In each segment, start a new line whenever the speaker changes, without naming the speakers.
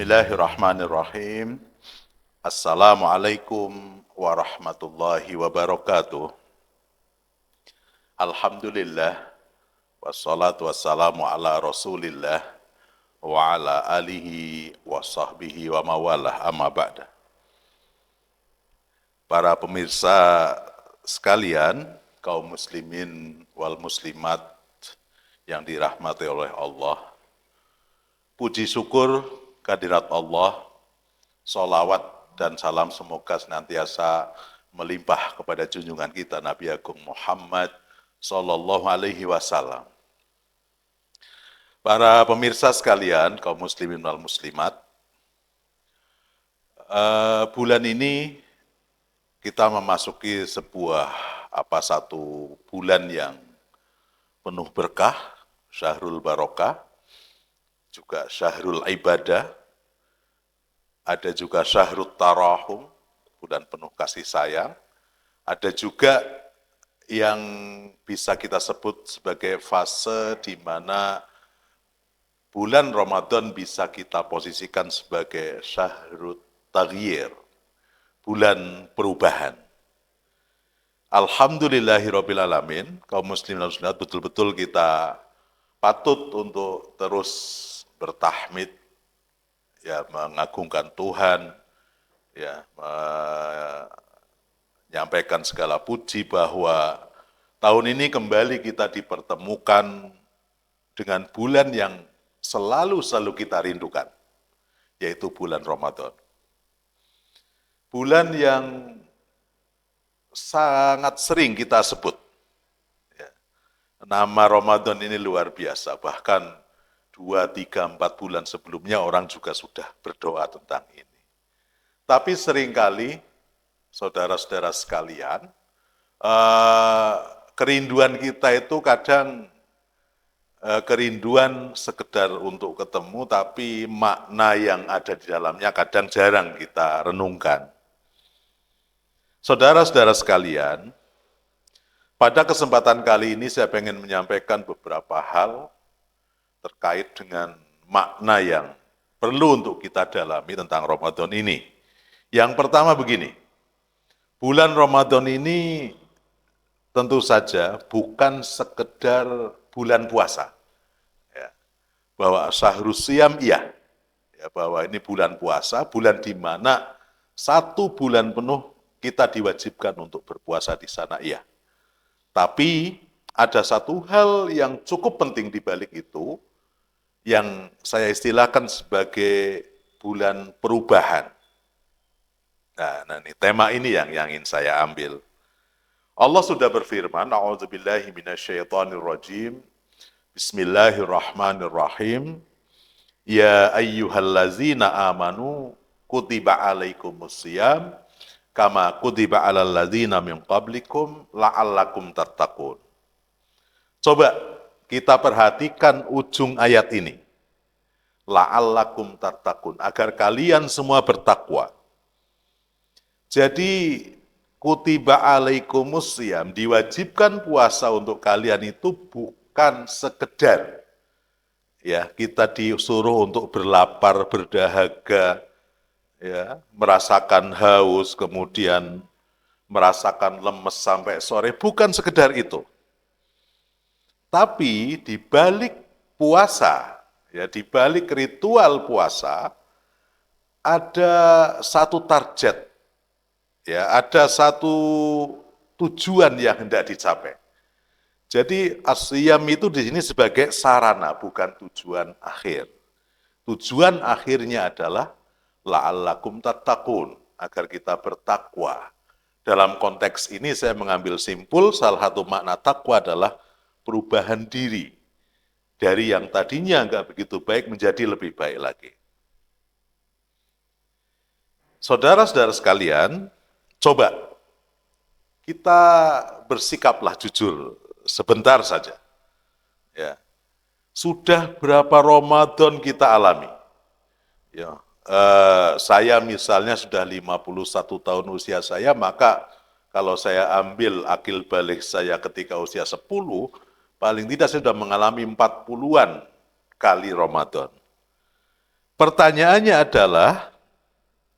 Bismillahirrahmanirrahim. Assalamualaikum warahmatullahi wabarakatuh. Alhamdulillah, wassalatu wassalamu ala rasulillah, wa ala alihi wa sahbihi wa mawalah amma ba'da. Para pemirsa sekalian, kaum muslimin wal muslimat yang dirahmati oleh Allah, puji syukur kehadirat Allah, sholawat dan salam semoga senantiasa melimpah kepada junjungan kita Nabi Agung Muhammad Sallallahu Alaihi Wasallam. Para pemirsa sekalian, kaum muslimin wal muslimat, bulan ini kita memasuki satu bulan yang penuh berkah, syahrul barokah, juga syahrul ibadah, ada juga syahrul tarahum, bulan penuh kasih sayang, ada juga yang bisa kita sebut sebagai fase di mana bulan Ramadan bisa kita posisikan sebagai syahrul taghyir, bulan perubahan. Alhamdulillahirabbil alamin, kaum muslimin dan muslimat, betul-betul kita patut untuk terus bertahmid, ya, mengagungkan Tuhan, ya, menyampaikan segala puji bahwa tahun ini kembali kita dipertemukan dengan bulan yang selalu kita rindukan, yaitu bulan Ramadan. Bulan yang sangat sering kita sebut. Ya. Nama Ramadan ini luar biasa, bahkan 2, 3, 4 bulan sebelumnya orang juga sudah berdoa tentang ini. Tapi seringkali, saudara-saudara sekalian, kerinduan kita itu kadang kerinduan sekedar untuk ketemu, tapi makna yang ada di dalamnya kadang jarang kita renungkan. Saudara-saudara sekalian, pada kesempatan kali ini saya ingin menyampaikan beberapa hal terkait dengan makna yang perlu untuk kita dalami tentang Ramadan ini. Yang pertama begini, bulan Ramadan ini tentu saja bukan sekedar bulan puasa. Ya, bahwa syahrus siyam iya, ya, bahwa ini bulan puasa, bulan di mana 1 bulan penuh kita diwajibkan untuk berpuasa di sana iya. Tapi ada satu hal yang cukup penting di balik itu, yang saya istilahkan sebagai bulan perubahan. Nah, ini tema ini yang ingin saya ambil. Allah sudah berfirman, A'udzubillahi minasyaitonirrajim, Bismillahirrahmanirrahim, Ya ayyuhallazina amanu, kutiba alaikumusiyam, kama kutiba alal ladzina min qablikum, la'allakum tattaqun. Coba kita perhatikan ujung ayat ini. La'allakum tattaqun, agar kalian semua bertakwa. Jadi, kutiba alaikumusiyam, diwajibkan puasa untuk kalian itu bukan sekedar, ya, kita disuruh untuk berlapar, berdahaga, ya, merasakan haus, kemudian merasakan lemes sampai sore, bukan sekedar itu. Tapi di balik puasa, ya, di balik ritual puasa, ada satu target, ya, ada satu tujuan yang hendak dicapai. Jadi as-siyam itu di sini sebagai sarana, bukan tujuan akhir. Tujuan akhirnya adalah la'allakum tattaqun, agar kita bertakwa. Dalam konteks ini saya mengambil simpul, salah satu makna takwa adalah perubahan diri dari yang tadinya enggak begitu baik menjadi lebih baik lagi. Saudara-saudara sekalian, coba kita bersikaplah jujur sebentar saja. Ya. Sudah berapa Ramadan kita alami? Ya, saya misalnya sudah 51 tahun usia saya, maka kalau saya ambil akil balik saya ketika usia 10, paling tidak saya sudah mengalami 40-an kali Ramadan. Pertanyaannya adalah,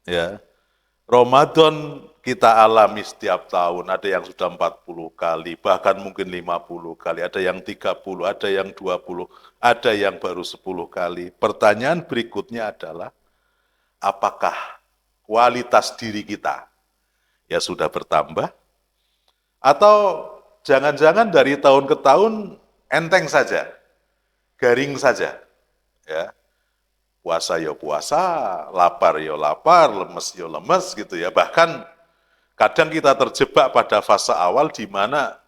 ya, Ramadan kita alami setiap tahun, ada yang sudah 40 kali, bahkan mungkin 50 kali, ada yang 30, ada yang 20, ada yang baru 10 kali. Pertanyaan berikutnya adalah, apakah kualitas diri kita ya sudah bertambah, atau jangan-jangan dari tahun ke tahun enteng saja, garing saja, ya. Puasa ya puasa, lapar ya lapar, lemes ya lemes gitu ya. Bahkan kadang kita terjebak pada fase awal di mana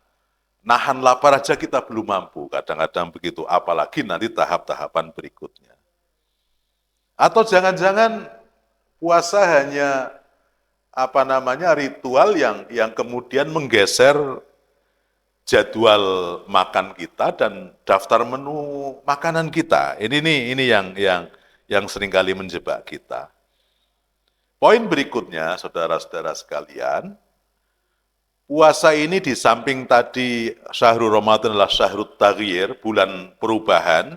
nahan lapar aja kita belum mampu, kadang-kadang begitu, apalagi nanti tahap-tahapan berikutnya. Atau jangan-jangan puasa hanya ritual yang kemudian menggeser jadwal makan kita dan daftar menu makanan kita. Ini yang seringkali menjebak kita. Poin berikutnya, saudara-saudara sekalian, puasa ini di samping tadi syahrul Ramadan adalah syahrul taghyir, bulan perubahan,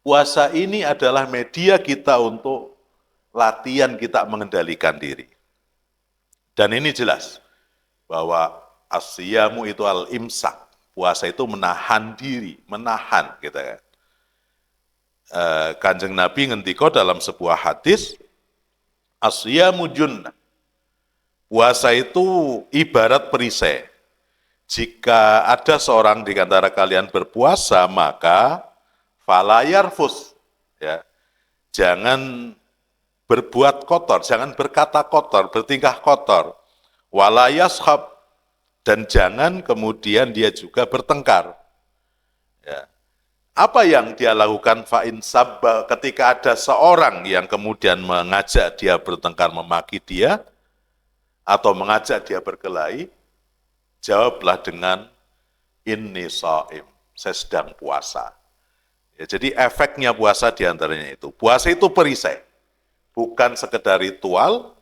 puasa ini adalah media kita untuk latihan kita mengendalikan diri. Dan ini jelas bahwa asyamu itu al-imsak, puasa itu menahan diri, menahan gitu kan. Kanjeng Nabi ngendika dalam sebuah hadis, asyamu junnah, puasa itu ibarat perisai. Jika ada seorang di antara kalian berpuasa, maka falayarfus, ya, jangan berbuat kotor, jangan berkata kotor, bertingkah kotor, walayashab, dan jangan kemudian dia juga bertengkar. Ya. Apa yang dia lakukan fa'in sabba ketika ada seorang yang kemudian mengajak dia bertengkar, memaki dia, atau mengajak dia berkelahi, jawablah dengan inni shaim, saya sedang puasa. Ya, jadi efeknya puasa diantaranya itu. Puasa itu perisai, bukan sekedar ritual,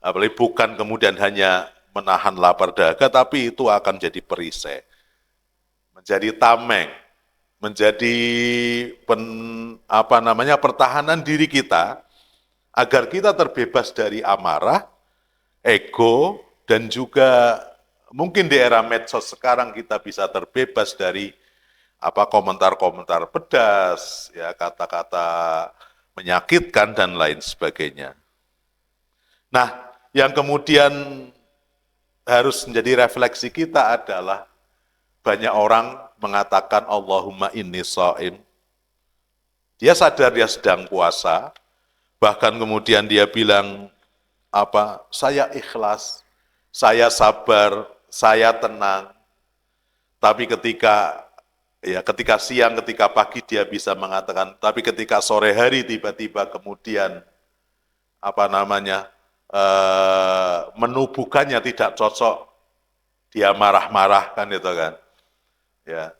apalagi bukan kemudian hanya menahan lapar dahaga, tapi itu akan jadi perisai, menjadi tameng, menjadi pertahanan diri kita, agar kita terbebas dari amarah, ego, dan juga mungkin di era medsos sekarang kita bisa terbebas dari komentar-komentar pedas, ya, kata-kata menyakitkan dan lain sebagainya. Nah, yang kemudian harus menjadi refleksi kita adalah banyak orang mengatakan Allahumma inni shaim. Dia sadar dia sedang puasa, bahkan kemudian dia bilang saya ikhlas, saya sabar, saya tenang. Tapi ketika siang, ketika pagi dia bisa mengatakan, tapi ketika sore hari tiba-tiba kemudian menu bukanya tidak cocok, dia marah-marah kan itu kan, ya.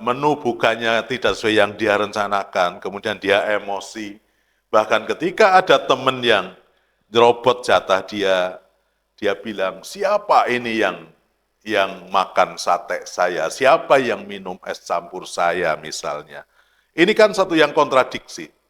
Menu bukanya tidak sesuai yang dia rencanakan, kemudian dia emosi. Bahkan ketika ada teman yang nyerobot jatah dia bilang, siapa ini yang makan sate saya, siapa yang minum es campur saya misalnya. Ini kan satu yang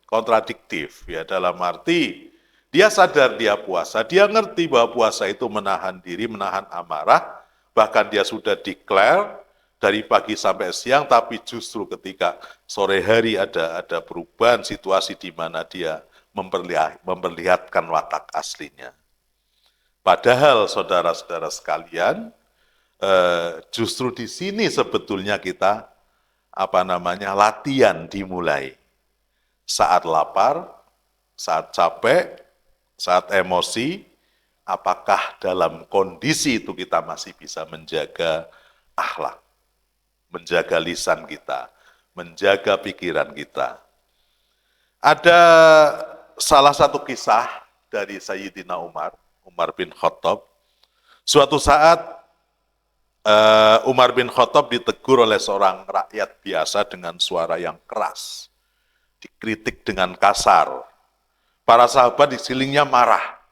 kontradiktif ya, dalam arti dia sadar dia puasa, dia ngerti bahwa puasa itu menahan diri, menahan amarah, bahkan dia sudah declare dari pagi sampai siang, tapi justru ketika sore hari ada perubahan situasi di mana dia memperlihatkan watak aslinya. Padahal saudara-saudara sekalian, justru di sini sebetulnya kita latihan dimulai. Saat lapar, saat capek, saat emosi, apakah dalam kondisi itu kita masih bisa menjaga akhlak, menjaga lisan kita, menjaga pikiran kita. Ada salah satu kisah dari Sayyidina Umar bin Khattab. Suatu saat Umar bin Khattab ditegur oleh seorang rakyat biasa dengan suara yang keras, dikritik dengan kasar. Para sahabat di sekelilingnya marah.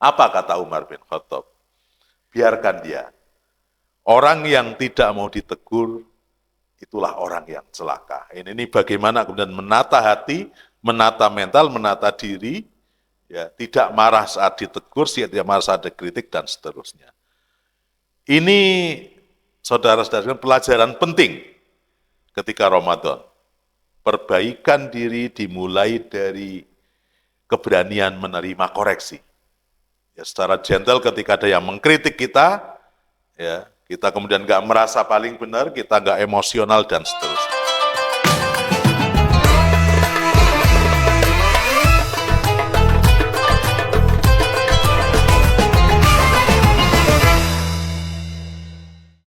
Apa kata Umar bin Khattab? Biarkan dia. Orang yang tidak mau ditegur, itulah orang yang celaka. Ini bagaimana kemudian menata hati, menata mental, menata diri, ya, tidak marah saat ditegur, tidak marah saat dikritik, dan seterusnya. Ini, saudara-saudara, pelajaran penting ketika Ramadan. Perbaikan diri dimulai dari keberanian menerima koreksi. Ya, secara gentle ketika ada yang mengkritik kita, ya, kita kemudian nggak merasa paling benar, kita nggak emosional, dan seterusnya.